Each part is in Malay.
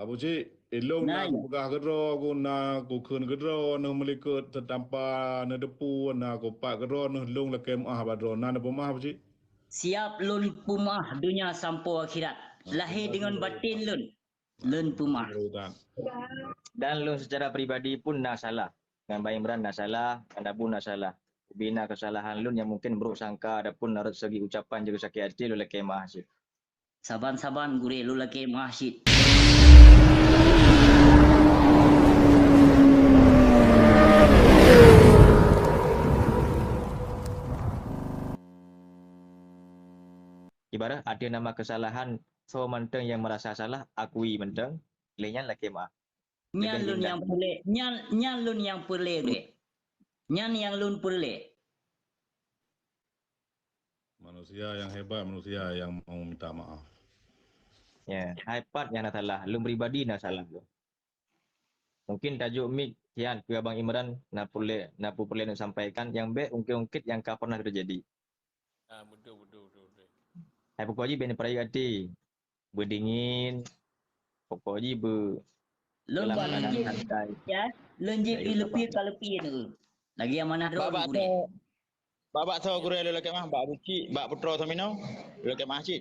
Abu Cik, ilung Nah, nak aku pegah gero, aku nak aku kun gero, nak melikut tetampa, nak depu, nak aku pak gero, nak lung lekem badro, nak pemah Abu Cik. siap lun pumah dunia sampai akhirat. Lahir dengan batin lun. Lun pumah. Dan lu secara pribadi pun nak salah. Dengan Bayi Imran nak salah, anda pun nak salah. Bina kesalahan lu yang mungkin buruk sangka, adapun dari segi ucapan juga sakit hati lu lagi mahasiswa. Saban-saban gure lu lagi mahasiswa. Ibarat ada nama kesalahan, so menteng yang merasa salah, akui menteng, lainnya lagi mah. Nyan lun yang boleh, nyan lun yang boleh deh. Nyan yang lun boleh. Manusia yang hebat, manusia yang mau minta maaf. Ya, iPad yang nak salah, lu pribadi nak salah lu. Mungkin tajuk mik kian ke Abang Imran nak boleh nak sampaikan yang baik ungkit-ungkit yang kau pernah terjadi. Betul. Hai pokoknya benda perayaan berdingin, pokoknya Lun dalam buat keadaan je santai. ya. Lun je lebih kalau lebih tu. Lagi yang mana drone gure. Babak tahu guru lu lagi mah, bak buci, bak putro samino, lu lagi masjid.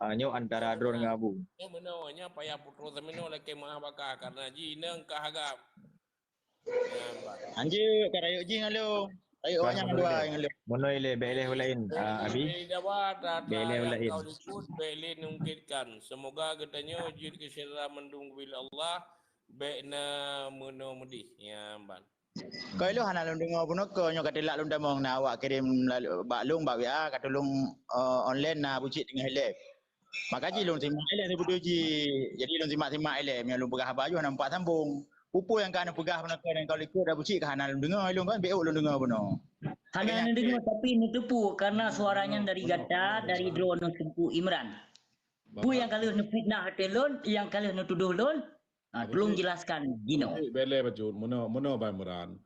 Nyo antara drone dengan abu. Nya menawanya payah putro samino laki mah bakar karena ji nang kahagam. Anjir, karayuk ji ngalu. Ayuk banyak dua ngalu. Mono ile beleh lain abi. Dapat Beleh yang lain. kau ikut beleh nungkitkan. Semoga katanya jid kesyara mendung bila Allah baikna meno medih ya ban. Kau lu hana lung dengar pun ke nyo kata lak lung damong na awak kirim bak lung bak WA kata lung online na bucit dengan hele. Maka ji lung simak hele ni budu ji. Jadi lung simak hele mi lung pegah baju nampak sambung. Pupu yang kan pegah pun ke dan kau likut dah bucit ke hana lung dengar lung kan BO lung dengar pun. Hana dengar tapi ini tepu karena suaranya dari gata dari drone Tengku Imran. Bu yang kalau fitnah hati lun, yang kalau tuduh lun, tolong jelaskan gino. Bele baju, mono Bayi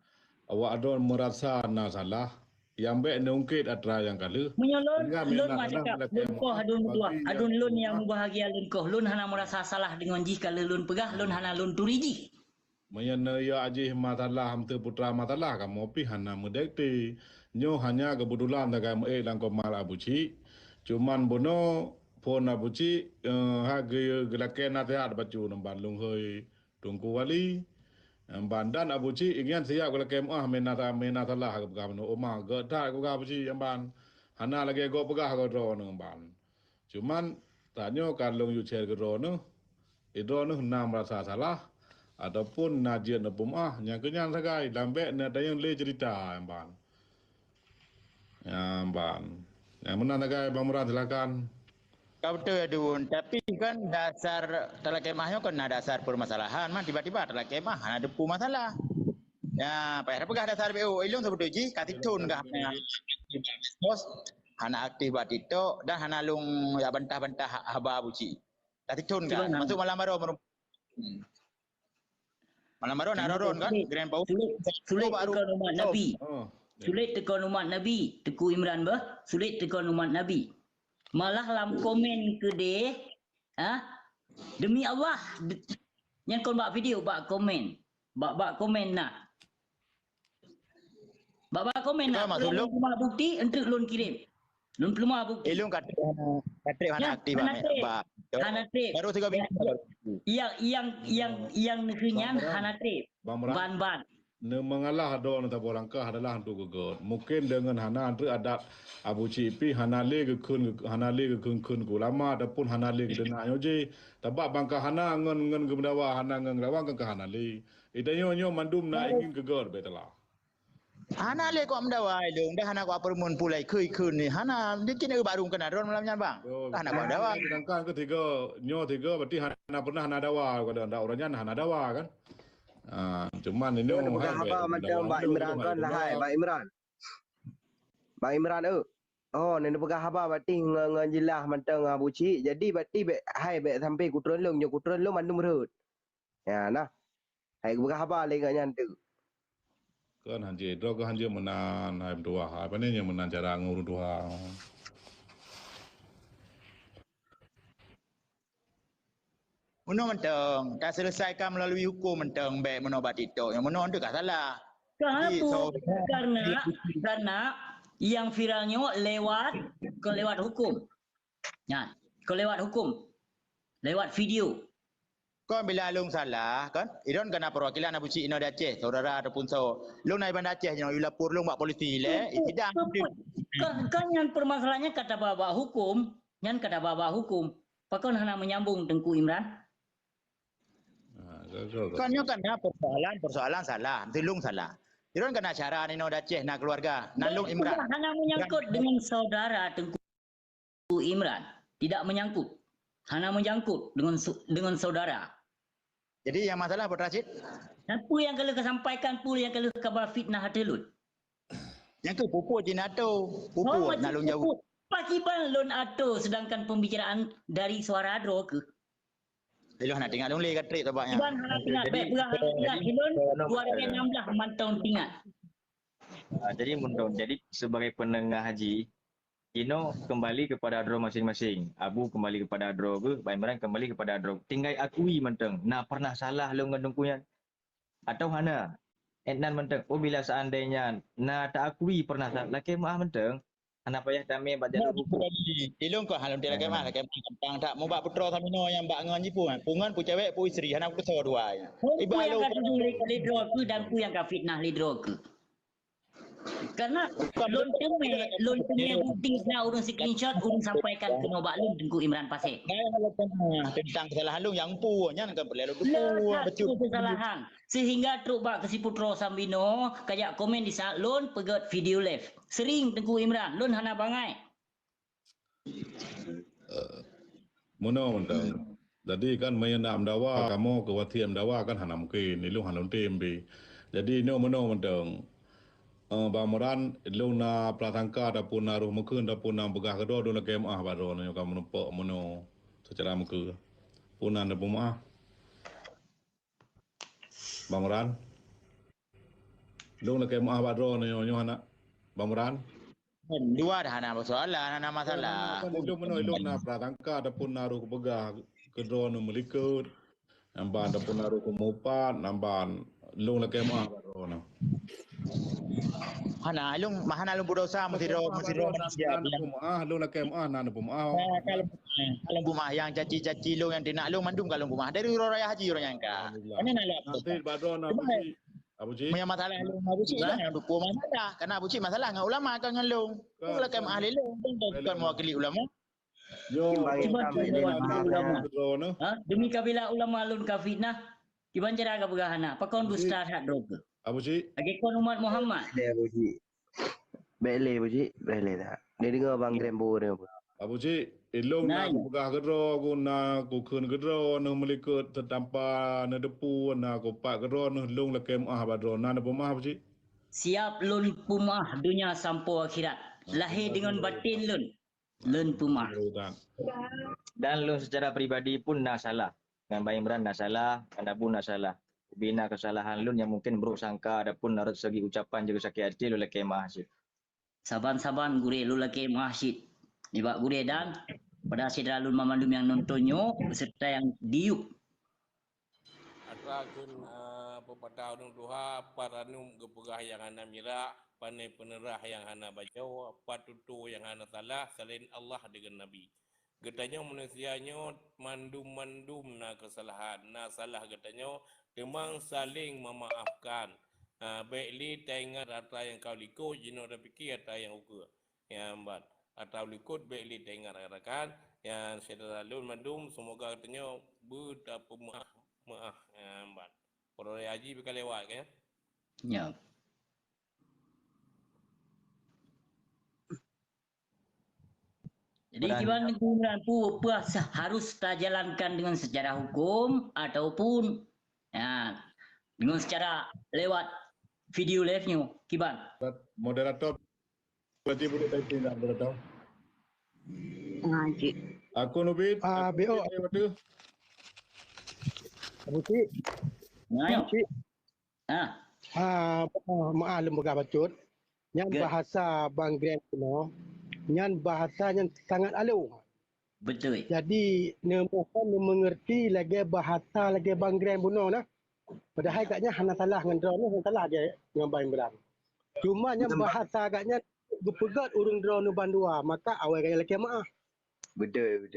awak ada merasa nak salah, yang baik nungkit atra yang kalu. Menyolon lun macam lun koh adun dua, adun lun yang bahagia lun koh, lun hana merasa salah dengan jika lun pegah, lun hana lun turiji. Menyana ya ajih masalah hamtu putra masalah kamu pi hana mudekti. Nyo hanya kebetulan tak kamu langkau mal abuci. Cuman bono pon abuci hagi gelaken nasihat baju namban lung hoi tungku wali. Bandan abuci ingin siap gelaken menata lah ke kamu oma geda ke abuci amban. Hana lagi go pegah go dro namban. Cuman tanya kalau you share ke dro no. Itu nak merasa salah. Ataupun najian pemah yang kenyang sagai lambat nak ada yang le cerita amban. Amban. Yang mana sagai Bang Murad silakan. Kau betul adun, tapi kan dasar telah kemahnya kan ada dasar permasalahan mah tiba-tiba telah kemah ada depu masalah. Ya, payah pegah dasar BO ilung sebut ji katitun kah. Bos hana aktif batito dan hana lung ya bantah-bantah haba buci. Katitun kah. Masuk malam baru malam baru naron kan grand pau. Sulit tekan umat Nabi. Sulit tekan umat Nabi. Teku Imran bah. Sulit tekan umat Nabi. Malah dalam komen ke dia, demi Allah, yang kau buat video, buat komen, buat komen nak, buat komen nak. Kalau cuma bukti, untuk lun kirim, lun belum bukti. Ilung kata hana aktif hana trip. Baru 3 minggu. Yang negerinya hana trip. Ban. Mengalah ada orang tak berangkah adalah hantu gegot. Mungkin dengan hana hantu adat Abu Cipi hanale ke kun lama ataupun hanale ke denaknya je. Tabak bangka hana ngen ke mendawa hana ngen rawang ke hanale. Itanya mandum nak ingin gegot betala. Hana le ko mendawa ilung dah hana ko permun pulai kun ni. Hana dia kena baru kena ron malamnya bang. Hana ko mendawa. Sedangkan ketiga berarti hana pernah hana dawa kalau ndak orangnya hana dawa kan. Cuman ini apa macam Mbak Imran kan lah hai Mbak Imran. Mbak Imran oh ni pegah apa berarti ngejelah macam abuci. Jadi berarti hai sampai kutron lu mandum rut. Ya nah. Hai pegah apa lagi nyantu. Kan hanji do kan hanji menan hai dua apa ni yang menan cara ngurus dua. Meno mentang, dah selesaikan melalui hukum mentang baik meno batito. Yang meno tu tak salah. Jadi, Kenapa? Karena yang viralnya lewat hukum. Ya, lewat hukum. Lewat video. Kan bila Alung salah kan, Iron kena perwakilan Abu Cik Ino Aceh, saudara ataupun so. Lung naik bandar Aceh jangan lapor lung buat polisi le, tidak. Kan yang permasalahannya kata bawa hukum, yang kata bawa hukum. Pakon hana menyambung Tengku Imran. Kan yang kena persoalan salah, nanti lung salah. Iron kena cara Ino Aceh nak keluarga, nak lung Imran. Hana menyangkut dengan saudara Tengku Imran, tidak menyangkut. Hana menyangkut dengan saudara. Jadi yang masalah Pak Rashid? Apa yang kalau kesampaikan pula yang kalau kabar fitnah hatelut. Yang ke pupuk jinato, pupuk nak lung jauh. Pakiban lun ato sedangkan pembicaraan dari suara adro ke? Dia nak tinggal lung le kat trip tabaknya. Iban harap ingat baik berah ingat ilun 2016 mantau tinggal. Jadi mundur. Jadi sebagai penengah haji, Ino kembali kepada adro masing-masing. Abu kembali kepada adro ke, Pak Imran kembali kepada adro. Tinggal akui menteng. Nah pernah salah lo ngandung kuyan. Atau hana. Etnan menteng. Oh bila seandainya nah tak akui pernah salah. Laki maaf menteng. Hana payah damai baca hukum. Ilung kau halun dia lagi mah lagi tentang tak mau bak putra samino yang bak ngan jipu. Pungan pu cewek pu isteri hana ku so dua. Ibu yang kata lidro ke dan ku yang ka fitnah lidro ke. Karena lon punya bukti na urung screenshot urung sampaikan ke nobak lun Tengku Imran Pasir. Tentang kesalahan lu yang pu nya kan perlu tu. Betul kesalahan. Sehingga truk bak ke si Putro Sambino kayak komen di saat lon pegat video live. Sering Tengku Imran lun hana bangai. Mono mentang. Jadi kan mayana amdawa kamu ke wati amdawa kan hana mungkin ilung halun tembe. Jadi no mono mentang. Bamuran ilung na pratangka ataupun naruh mungkin ataupun na begah kedua dona kemah baru no kamu nampak mono secara mungkin. Punan ada pumah. Bamuran. Ilung na kemah baru no hana. Bamuran. Dua dah hana soalan, hana masalah. Ilung na pratangka ataupun naruh begah kedua no melikut. Namban ataupun naruh kumupat, namban ilung na kemah baru no. Hana ilung mahana ilung berdosa mesti ro lu nak kemah nana pumah. Kalau rumah yang caci-caci lu yang dinak lu mandum kalau rumah dari raya haji orang yang ka. Ini nak lihat. Nanti badon Abu Ji. Punya masalah lu Abu Ji lah yang duku masalah. Karena Abu Ji masalah dengan ulama kan dengan lu. Kalau kemah ahli lu bukan mewakili ulama. Yo, Demi kabila ulama lun ka fitnah. Kiban cara ka begahana. Pakon bustar hak drog. Abu Ji. Agi kon umat Muhammad. Dia Abu Ji. Boleh Abu Ji, boleh tak? Dia dengar Bang Grembo dia. Abu Ji, ilung na begah kedro guna ku kun kedro no melikut tetampa na depu na ku pak kedro no lung la kemah badro nana pumah Abu Ji. Siap lun pumah dunia sampai akhirat. Lahir dengan batin lun. Lun pumah. Dan lun secara pribadi pun nak salah. Dengan Pak Imran nak salah, Anda pun nak salah. Bina kesalahan lun yang mungkin buruk sangka adapun dari segi ucapan juga sakit hati lu laki mahsyid. Saban-saban gure lu laki mahsyid. Nibak gure dan pada sidra lun mamandum yang nontonyo beserta yang diuk. Atakun pepatah unung duha paranum gepegah yang hana mira, pandai penerah yang hana baca, patutu yang hana salah selain Allah dengan Nabi. Getanya manusianya mandum-mandum na kesalahan, na salah getanya memang saling memaafkan. Baik li tengah rata yang kau likut jino dah fikir rata yang ukur. Yang bat atau likut baik li tengah rakan yang saudara lun mandum semoga katanya betapa maaf yang bat. Orang haji bakal lewat kan? Ya. Jadi gimana kemudian harus kita jalankan dengan secara hukum ataupun ya, dengan secara lewat video live-nya, Kiban. Moderator berarti boleh typing tak moderator? Cik. Aku Nubit. BO. Abu Cik. Ayo. Cik. Ha. Maklum begal bacut. Yang bahasa Bang Grand no. Yang bahasa yang sangat alu. Betul. Jadi nemohon mengerti lagi bahasa lagi Bang Grand bunuh nah. Padahal agaknya hana salah dengan drone ni salah dia dengan Bang Imran. Cuma nya bahasa agaknya gepegat urung drone bandua maka awal kaya lagi maaf. Betul.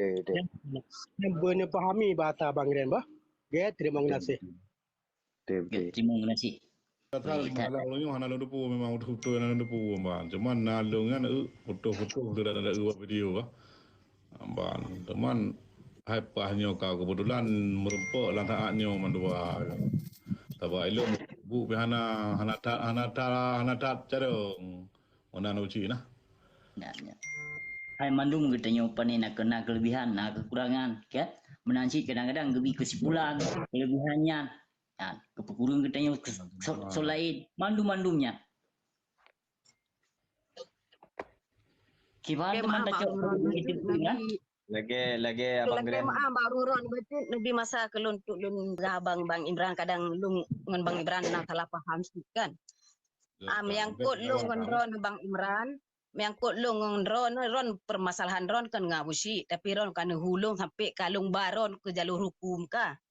Yang benar fahami bahasa Bang Grand bah. Okay, terima kasih. Betul. Terima kasih. Kata malah ulunyo hana lupu memang betul hana lupu ban. Cuman nalungan foto-foto tidak ada video bah. Ban. Teman hype-nyo kau kebetulan merempok lantaannya mandua. Taba ilung bu hana carong. Mana uci nah. Ya. Hai mandum katanya upani nak kena kelebihan, nak kekurangan, kan? Menansi kadang-kadang gebi kesimpulan kelebihannya. Ya, kepekurung katanya solaid mandum-mandumnya. Kibar teman tak cok itu kan? Lagi abang Grand. Lagi baru ron betul lebih masa kelun untuk lun bang Imran kadang lun ngan Bang Imran nak salah faham sikit kan. Yang kot lun ngan ron Bang Imran, yang kot lun ngan ron permasalahan ron kan ngabusi tapi ron kan hulung sampai kalung baron ke jalur hukum kah.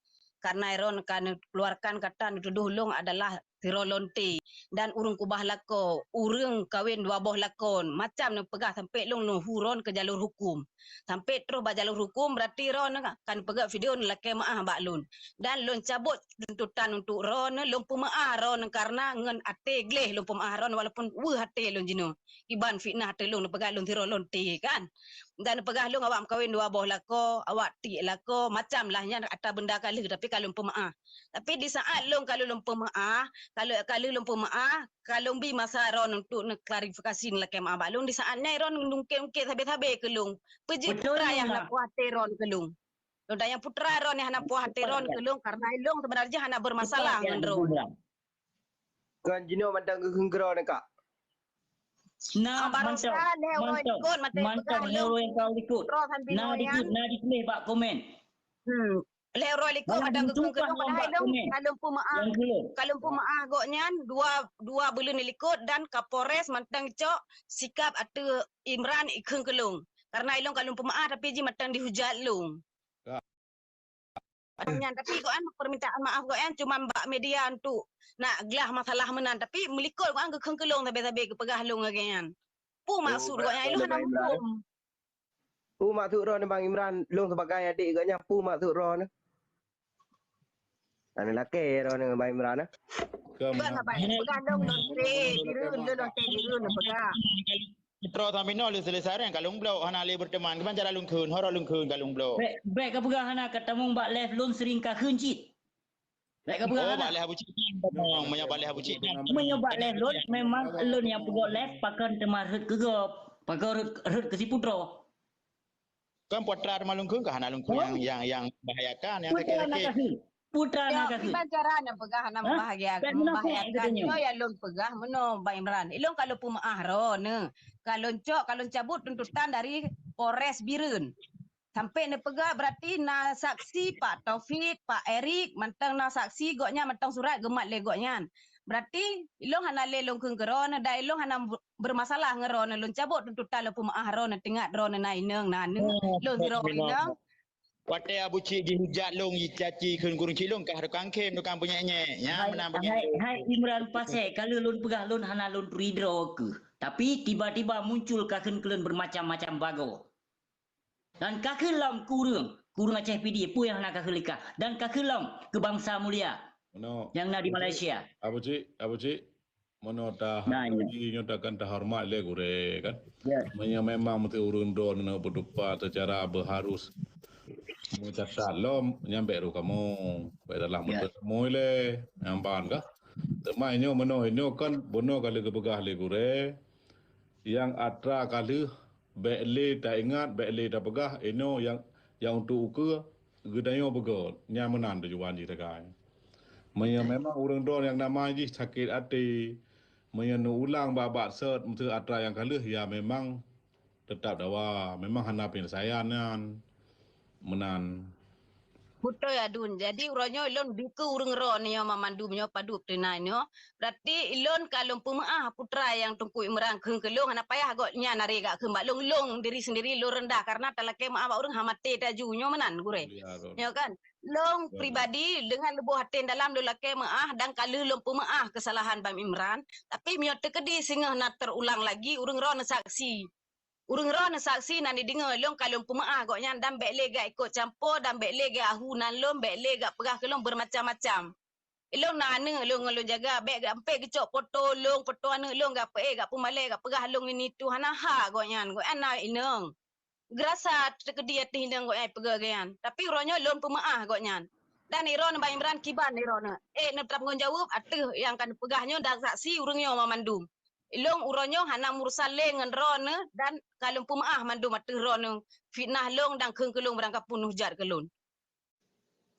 Karena ron kan keluarkan kata dituduh hulung adalah tirolonte dan urung kubah lako, urung kawin dua boh lakon. Macam nak pegah sampai lung huron ke jalur hukum. Sampai terus ba jalur hukum berarti ron kan pegah video laki maah bak lun. Dan lun cabut tuntutan untuk ron, lun pemaah ron karena ngan ate gleh lun pemaah ron walaupun hate lun jino. Iban fitnah ate lun pegah lun tirolonte kan. Dan pegah lung awak kawin dua boh lako, awak tik lako, macam lahnya ada benda kali tapi kalau pemaah. Tapi di saat lung kalau lung pemaah, kalau lung pemaah, kalau bi masa ron untuk klarifikasi laki maah balung di saatnya ron nungke-ungke habis-habis ke lung. Peji putra yang nak puas ron ke lung. Dan yang putra ron yang nak puas ron ke lung karena lung sebenarnya hana bermasalah dengan ron. Kan jino mandang gegengro nak kak. Nah, mantap hero yang kau ikut. Nah ditulis bak komen. Lero liko ada gegeng kalau pemaah goknya dua bulan likut dan Kapolres mantang cok sikap atu Imran ikeng kelung karena ilong kalau pemaah tapi ji mantang dihujat lung. Tapi goan permintaan maaf goan cuma mbak media untuk nak gelah masalah menan tapi melikut goan gegeng kelung tapi kepegah lung agen. Pu maksud goan ilong hana hukum. Pu maksud ron Bang Imran lung sebagai adik gaknya pu maksud ron. Ana laki ron dengan Bang Imran. Terus sampai nol selesai kan kalung blau hana le berteman kan cara lung kun hora lung kun kalung blau. Baik ka pegah hana ketemu mbak left lun sering ka kencit. Baik ka pegah hana. Balih abu cik menyoba balih abu cik. Menyoba left lun memang lun yang pegok left pakan temar hut gegop. Pakai hut ke si putro. Kan putra malung kun ka hana lung kun yang bahayakan yang sekali. Putra nak kasi. Iban caranya pegah nak membahayakan. Yo ya lon pegah meno Bang Imran. Ilong kalau pemaah ron. Kalau cabut tuntutan dari Polres Birun. Sampai ne pegah berarti na saksi Pak Taufik, Pak Erik, mantang na saksi goknya mantang surat gemat le goknya. Berarti ilong hana le long kenggeron da ilong hana bermasalah ngeron lon cabut tuntutan le pemaah ron tengah ron na ineng na lon zero ineng. Wate abu cik dihujat long caci kun gurung cilung kah rekang kem rekang punya nya menang punya. Hai Imran pasal kalau lun pegah lun hana lun ridro ke. Tapi tiba-tiba muncul kaken kelun bermacam-macam bago. Dan kakelam kurung Aceh PD pu yang nak kakelika dan kakelam ke bangsa mulia. Mono. Yang nak di Malaysia. Abu cik. Mono dah ini takkan terhormat le gure kan. Ya. Memang mesti urun don nak berdupa secara berharus. Mencatat lom nyampe ru kamu dalam betul semua le nyampan kah temainya meno ini kan bono kali kebegah le gure yang atra kali bekle tak ingat bekle tak pegah ino yang untuk ke gedayo begot nyamanan tujuan ji tegai memang urang don yang nama ji sakit hati menyenu ulang babak set mesti atra yang kali ya memang tetap dawa memang hana penyelesaian menan Betul ya Dun. Jadi uronyo ilon duku urung ro ni yo mamandu nyo padu tenai nyo. Berarti ilon kalau pemaah putra yang tungku imrang keng kelung ana payah gotnya nari gak kembak long diri sendiri lo rendah karena talake maaf urang hamate taju nyo menan gure. Yo kan. Long pribadi dengan lebuh hatin dalam lo lake maah dan kalau long pemaah kesalahan Bang Imran tapi mio tekedi singa nak terulang lagi urung ro na saksi. Urung ro na saksi nan didengar long kalong pemaah goknya dan bek gak ikut campur dan bek gak ahunan long bek gak pegah kelong bermacam-macam. Ilong nana long lo jaga bek gak empe kecok foto long foto ane long gak pe gak pemale gak pegah long ini tu hana ha goknya go ana ineng. Gerasa tekedi ati hindang gok ai pegah gian. Tapi ronyo long pemaah goknya. Dan iron Bang Imran kiban iron. Na tanggung jawab atuh yang kan pegahnya dan saksi urungnya mamandum. Ilong uronyo hana mursale ngan rone dan kalung pemaah mandu matu rone fitnah long dan keng kelung berangkap punuh jar kelun.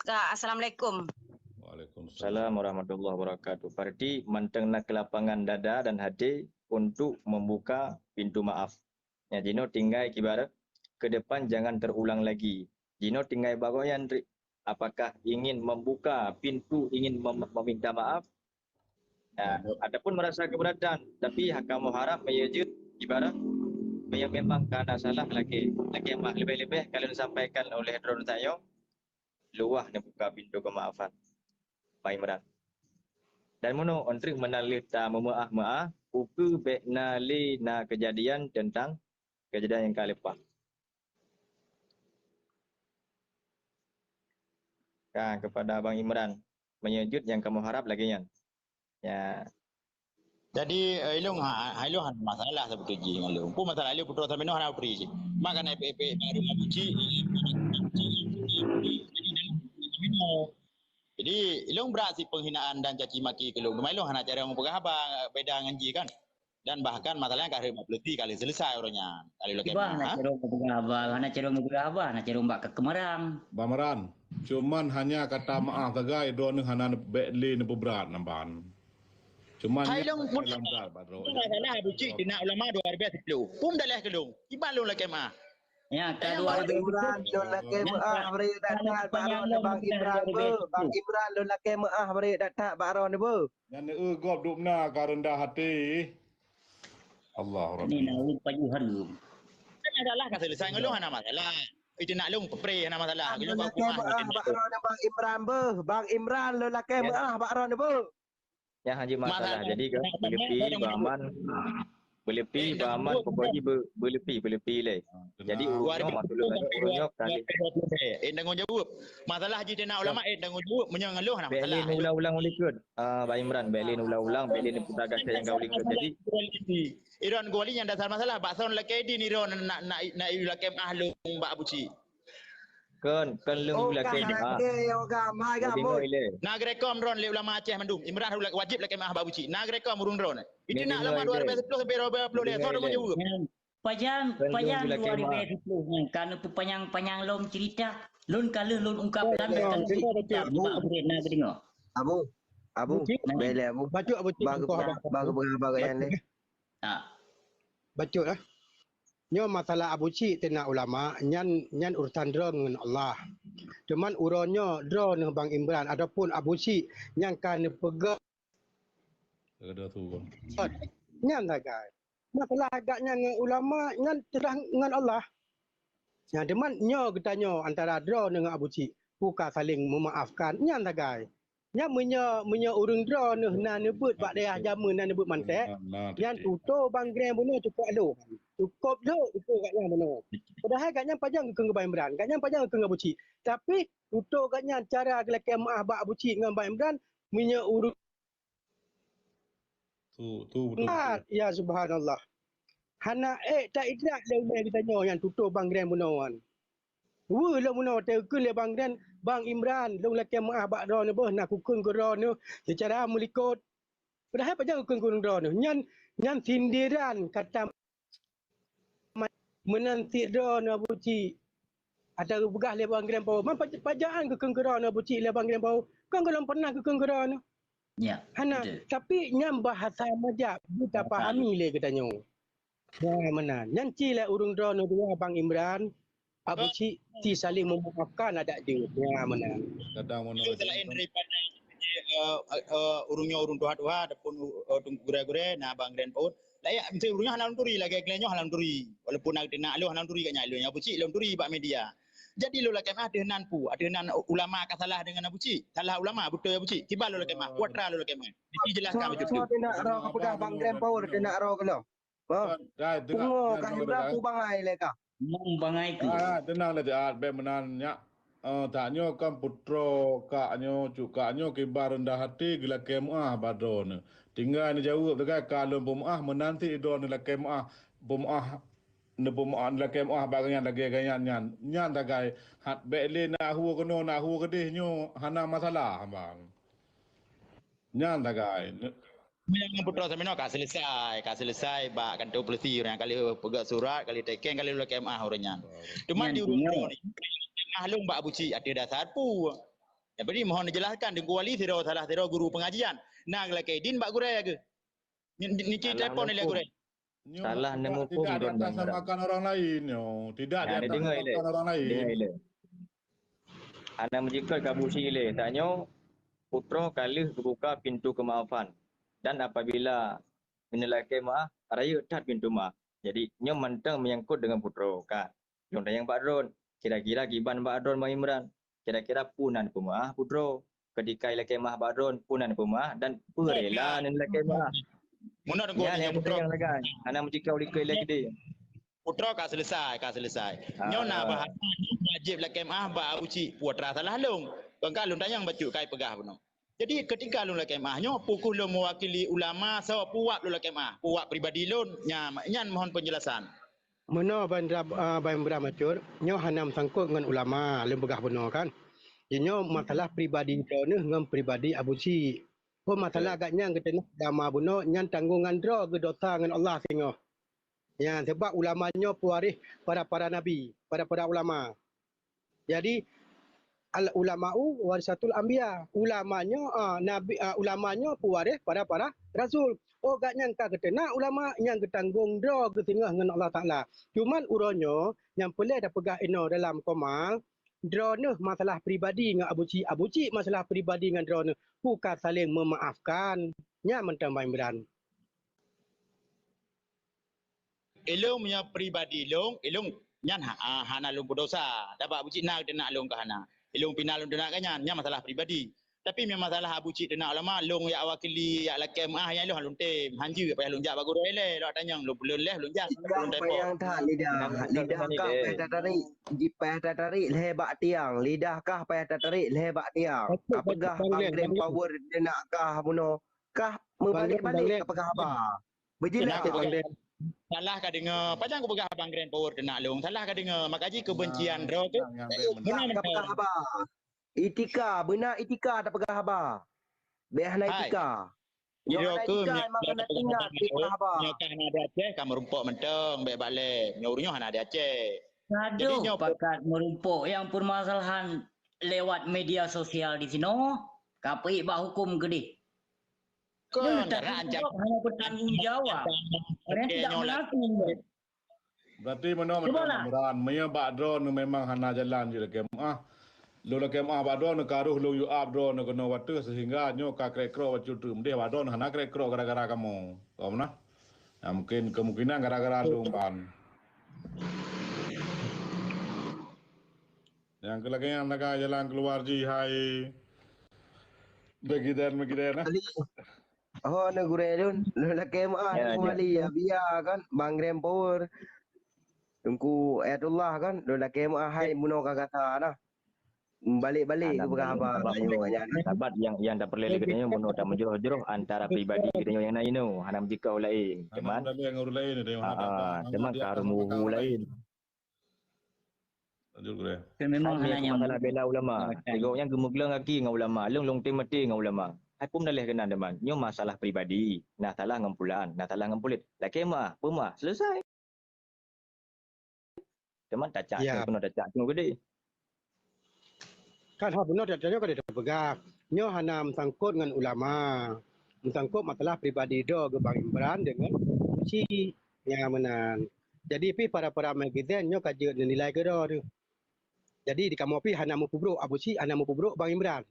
Assalamualaikum. Waalaikumsalam warahmatullahi wabarakatuh. Berarti manteng nak ke lapangan dada dan hati untuk membuka pintu maaf. Ya Jino tinggal kibarat ke depan jangan terulang lagi. Jino tinggal bagoyan apakah ingin membuka pintu ingin meminta maaf. Ya, adapun merasa keberatan tapi kamu harap meyejut ibarat memang karena salah lagi mah lebih-lebih kalian sampaikan oleh drone saya luah buka pintu kemaafan Pak Imran dan mono untuk menalita memaaf uku beknali na kejadian tentang kejadian yang kali lepas kepada Bang Imran menyejut yang kamu harap lagi ya. Jadi ilung ilung masalah seperti ji ilung. Pu masalah ilung putra sampai no hana puri ji. Maka na PP baru mabuci. Jadi ilung berasi penghinaan dan caci maki ke ilung. Ilung hana cara mempegah apa beda dengan ji kan. Dan bahkan masalahnya kali 50 kali selesai orangnya. Kali lo Bang, nak cara mempegah abang, nak cara mempegah abang, nak cara mbak ke kemerang. Bamaran, cuman hanya kata maaf tagai drone hana bekle ne berat nampan. Cuman ilung masalah buci dina ulama 2010. Pum dalah kelung. Iban lu laki mah. Ya, kedua Imran lo laki maah beri datang baron Bang Imran be. Bang Imran lo laki maah beri datang baron be. Yang gop dupna ka rendah hati. Allah Rabbi. Ni nak pajuhan lu. Masalah kan selesai ngeluh hana masalah. Itu nak lung pepre hana masalah. Lu bang baron Bang Imran be. Bang Imran lo laki maah baron be. Ya haji masalah jadi ke belepi baman belepi baman pokoknya belepi le jadi urunyo kali tanggung jawab masalah haji dina ulama tanggung jawab menyangaluh nak masalah belin ulang-ulang ulikut Pak Imran belin ulang-ulang belin putaga yang kau ulikut jadi Iron goli yang dasar masalah bakson laki di Iron nak laki ahlung mbak buci kan lung laki nak rekom ron le ulama Aceh mandum Imran wajib laki mah babuci nak rekom urung ron itu nak lama 2010 sampai 2020 so tanggung jawab Panjang 2010 kan panjang lom cerita lon kalau lon ungkapkan kan cerita nak dengar Abu bele abu baca baru yang ni baca lah nyo masalah Abu Cik tena ulama nyan urusan dro dengan Allah. Cuman uronyo dro dengan Bang Imran adapun Abu Cik yang kan pegang ada tu. Nyan lah guys. Masalah agaknya dengan ulama nyan terang dengan Allah. Yang deman nyo getanyo antara dro dengan Abu Cik buka saling memaafkan nyan lah guys. Nya menyo urung dro na nebut bak daerah jamun na nebut mantek. Yang tuto Bang Grand bunuh cukup alo. Cukup tu itu katnya bunuh. Padahal katnya pajang ke Bang Imran, katnya pajang ke Abu Cik. Tapi tuto katnya cara kelakar maaf bak Abu Cik dengan Bang Imran menyo urung tu betul. Ya subhanallah. Hana tak idrak le umai kita nyo yang tuto Bang Grand bunuh kan. Wah lah muno terkul le Bang Grand Bang Imran long laki maah bak ro ne boh nak kukun ke ro ne secara melikut. Padahal pajang kukun ro ne nyan sindiran kata menanti ro ne Abu Cik. Ada begah le Bang Grand pau. Man pajaan kukun ke ro ne Abu Cik le Bang Grand pau. Kan kalau pernah kukun ke ro ne. Ya. Hana tapi nyam bahasa majak kita pahami le katanya. Ya mana. Nyan ci le urung ro ne dua Bang Imran Abu Cik si saling memaafkan ada je. Ya mana. Kadang mono Itu selain daripada urungnya urung tuha-tuha ataupun gure-gure nah bang Grand Paul. Lah ya mesti urungnya halam turi lagi klenyo halam turi. Walaupun nak lu halam turi kat nyalo Abu Cik halam turi bak media. Jadi lu lah kemah dengan ulama akan salah dengan Abu Cik. Salah ulama betul Abu Cik. Tiba lu lah kemah. Kuatra lu lah kemah. Dijelaskan betul tu. Dia nak roh pegang bang Grand Power dia nak roh ke lo. Ba. Tunggu kan berapa bangai leka. Mong bangai ke. Tenang lah jahat be menanya. Taknyo kan putro kaknyo cukaknyo kibar rendah hati gila kemah badon. Tinggal ni jawab dekat kalau pemaah menanti idon la kemah pemaah ne pemaah la kemah bagian lagi ganyan nyan tagai hat be le na hu kono na hu kedih nyo hana masalah bang. Nyan tagai. Yang putra samino ka selesai ba kantor polisi orang kali pegang surat kali teken kali lu KMA orangnya. Cuma di urung ni ahlung ba Abu Cik ada dasar pu. Ya beri mohon dijelaskan dengan wali tiro salah tiro guru pengajian. Nang la kaidin ba gure ke. Ni telefon ni la gure. Salah nemu pun tidak di atas makan orang lain yo. Tidak di atas makan orang lain. Ana menjikal Abu Cik le taknyo putra kali buka pintu kemaafan. Dan apabila menilai kemah, raya tat pintu maaf. Jadi, nyo mantang menyangkut dengan putera kan. Yang yang Pak Dron, kira-kira giban Pak Dron Bang Imran. Kira-kira punan pemah putera. Ketika ila kemah Pak Dron punan pemah dan perela nilai kemah. Munah dengan Ya, yang putera yang lagan. Ana mencikau likai lagi dia. Putra ka selesai. Nyo nak bahasa wajib la kemah ba Abu Cik putra salah long. Bangka long tanyang bacu kai pegah puno. Jadi ketika lu laki mahnya pukul lu mewakili ulama sawa puak lu laki mah puak pribadi lu nyan mohon penjelasan. Meno bandra bandra macur nyo hanam sangkut dengan ulama lem begah benar kan. Nyo masalah pribadi dia ni dengan pribadi Abu Cik. Oh masalah agaknya ketena agama benar nyan tanggungan dra ke dosa dengan Allah singo. Ya sebab ulamanya pewaris para nabi, para ulama. Jadi al ulama'u warisatul anbiya. Ulamanya nabi ulamanya pewaris para rasul. Oh gak nyangka ketena ulama yang ketanggung dra ke tengah dengan Allah Taala. Cuman uronyo yang pelih dah pegah ino dalam komal dra ne masalah pribadi dengan Abu Cik masalah pribadi dengan dra ne bukan saling memaafkan. Nya mentambah Imran. Elong punya pribadi long nyan hana long berdosa. Dapat Abu Cik nak dia nak long ke hana. Long pinal long nak kanyan nya masalah pribadi. Tapi memang masalah Abu Cik nak ulama long ya wakili ya lakem yang long halung tem hanju payah long jak bagu rele lo tanya long belum leh long jak long depo. Yang tak lidah kah payah tarik lehebak tiang. Lidah kah payah tarik lehebak tiang. Apakah Grand Power dia nak kah buno kah membalik-balik apakah apa? Berjelas salah ka dengar panjang aku pegah abang Grand Power kena long salah ka dengar makaji kebencian ro tu benar pegah haba itika benar itika tak pegah haba behna itika yo ke makan tinggal di pegah haba nyo kan ada Aceh kamu rumpuk menteng baik balik nyorunyo hana ada Aceh Aduh pakat merumpuk yang permasalahan lewat media sosial di sini KPI bak hukum gede. Hanya bertanggung jawab. Orang tidak melakukan. Berarti mana beran maya bak drone memang hana jalan je kemah. Lu kemah bak drone karuh lu yu up drone kena watu sehingga nyo ka krekro wacu tu mdeh bak drone hana krekro gara-gara kamu. Kau mana? Ya mungkin kemungkinan gara-gara lu pan. Yang kelakanya naga jalan keluar ji hai. Begitu nah. Oh negara dun lelaki mah kembali ya biar kan Bang Grand Power tunggu Ayatullah kan lelaki mah hai muno kata nah balik-balik ke berapa sahabat yang tak perlu lagi muno tak menjuruh-juruh antara pribadi kita yang lain tu hanam jika lain teman teman karumu lain memang hanya masalah bela ulama tengok yang gemuglang lagi dengan ulama long mati dengan ulama aku menalih kena teman nyo masalah pribadi nak salah dengan pulaan nak salah dengan pulit lah kemah pemah selesai teman tak cak penuh tak cak tengok gede kan ha benar datanya kan dia pegang nyo hanam sangkut dengan ulama sangkut masalah pribadi do ke Bang Imran dengan Cik yang menan Jadi pi para magazen nyo kaje nilai ke dah tu. Jadi di kamu pi hana mu pubruk Abu Cik, hana mu pubruk Bang Imran.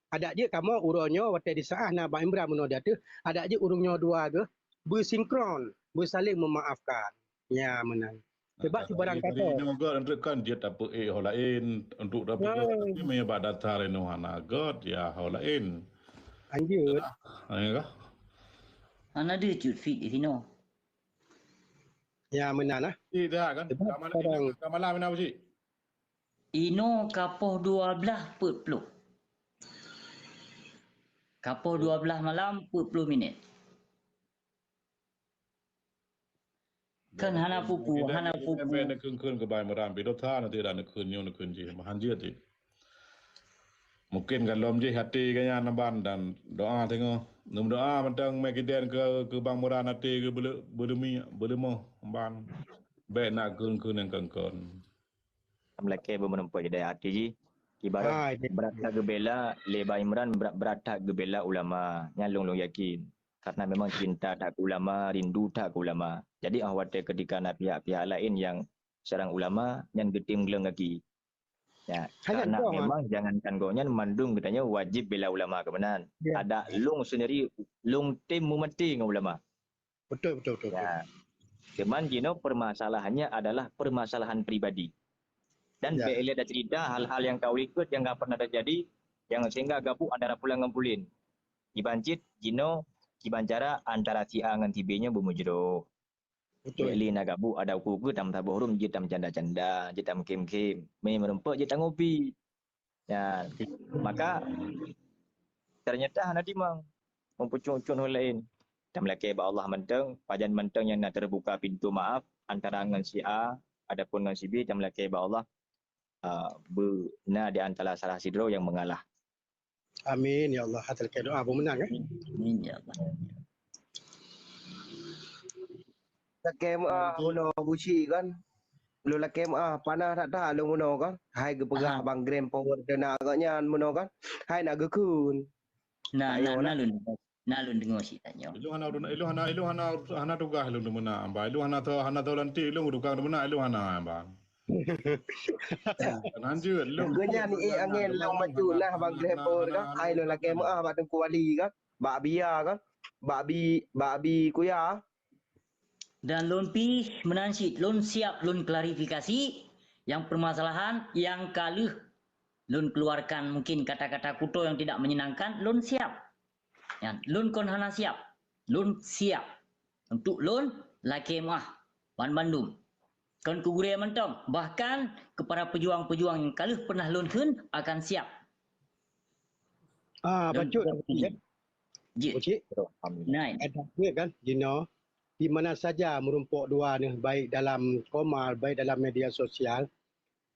Ada je kamu urunyo waktu di saah na Bang Imran meno dia tu, ada je urunyo dua ke bersinkron, bersaling memaafkan. Ya menang. Sebab tu barang kata. Ini juga untuk kan dia dapat hal lain untuk dapat tapi menyebab data reno hana god ya hal lain. Lanjut. Ya. Hana ada cut fit di sini. Ya menang lah. Tidak kan? Kamalah mana Cik? Ino kapoh 12 40. Kapoh 12 malam 40 minit. Kan hana pupu. Sampai nak kun ke Bang Imran pi dota nanti dah nak kun je mahan je ti. Mungkin kalau je hati kanya namban dan doa tengok. Nom doa mentang Magiden ke Bang Imran hati ke belum ban. Baik nak kun yang kengkon. Melake menempuh jadi hati ji. Ibarat berat ke bela Leba Imran berat ke bela ulama. Nyalung yakin. Karena memang cinta tak ke ulama, rindu tak ke ulama. Jadi khawatir ketika nak pihak-pihak lain yang serang ulama yang getim geleng lagi. Ya, karena memang jangankan gonyan mandung katanya wajib bela ulama kebenaran. Ya. Ada lung sendiri, lung tim mati dengan ulama. Betul. Ya. Cuman Gino permasalahannya adalah permasalahan pribadi. Dan BLA dah cerita hal-hal yang kau ikut yang tak pernah terjadi yang sehingga gabung antara pulang dengan pulin. Ibancit Gino kibancara antara si A dengan si B-nya bermujro. Betul. Beli nak gabu ada kuku tam taburum je tam canda-canda, je tam kem-kem. Mai merempek je tam ngopi. Ya, maka ternyata hana dimang mempucung-ucun hal lain. Tam laki ba Allah menteng, pajan menteng yang nak terbuka pintu maaf antara dengan si A adapun dengan si B tam laki ba Allah benar di antara salah sidro yang mengalah. Amin ya Allah. Hasil doa menang kan? Amin ya Allah. Lakem uno buci kan. Lu lakem panah tak tahu lu uno kan. Hai ke pegah Bang Grand Power dena agaknya uno kan. Hai nak gekun. Nah lun dengar si tanya. Ilu hana tugas lu mana amba. Ilu hana tahu lanti lu tukang mana ilu hana amba. Nanjut lu. Genya ni angin lu maju lah Bang Grand Power kan. Hai lu lakem bak tengku wali kan. Bak bia kan. Babi kuya. Dan lun pi menansit, lun siap, lun klarifikasi yang permasalahan yang kaluh lun keluarkan mungkin kata-kata kuto yang tidak menyenangkan, lun siap. Ya, lun kon hana siap. Lun siap untuk lun laki mah Wan Bandung. Kon kugure mentong, bahkan kepada pejuang-pejuang yang kaluh pernah lun kun akan siap. Bacut. Cik. Nah, ada kan Gino di mana saja merumpuk dua ni baik dalam komal baik dalam media sosial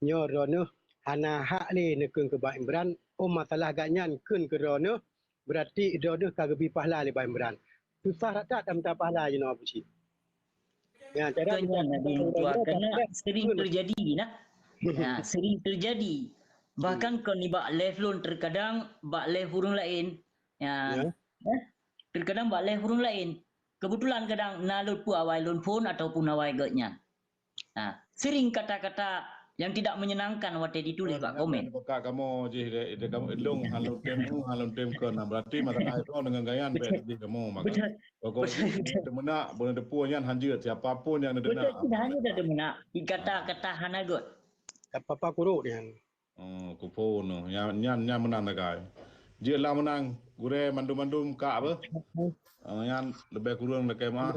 nyo rono hana hak ni nekun ke Bang Imran masalah ganyan kun ke rono berarti rono kagak pahala le Bang Imran susah tak minta pahala je no Abu Cik ya cara karena sering terjadi nah. Nah, sering terjadi bahkan kon ni bak live lun terkadang bak live hurung lain ya. Terkadang bak live hurung lain. Kebetulan kadang nalur pu awai lun pun ataupun awai gaknya. Nah, sering kata-kata yang tidak menyenangkan waktu ditulis Pak komen. Buka kamu je kamu elong halon tem ke berarti masalah itu dengan gayan di kamu maka. Betul. Menak boleh depuan hanjut siapapun yang ada. Betul tidak hanya ada menak. Kata-kata hanagot. Apa kuruk dia. Kupon nyan menang nagai. Dia lah menang gure mandum-mandum ka apa? Yang lebih kurang dekat mah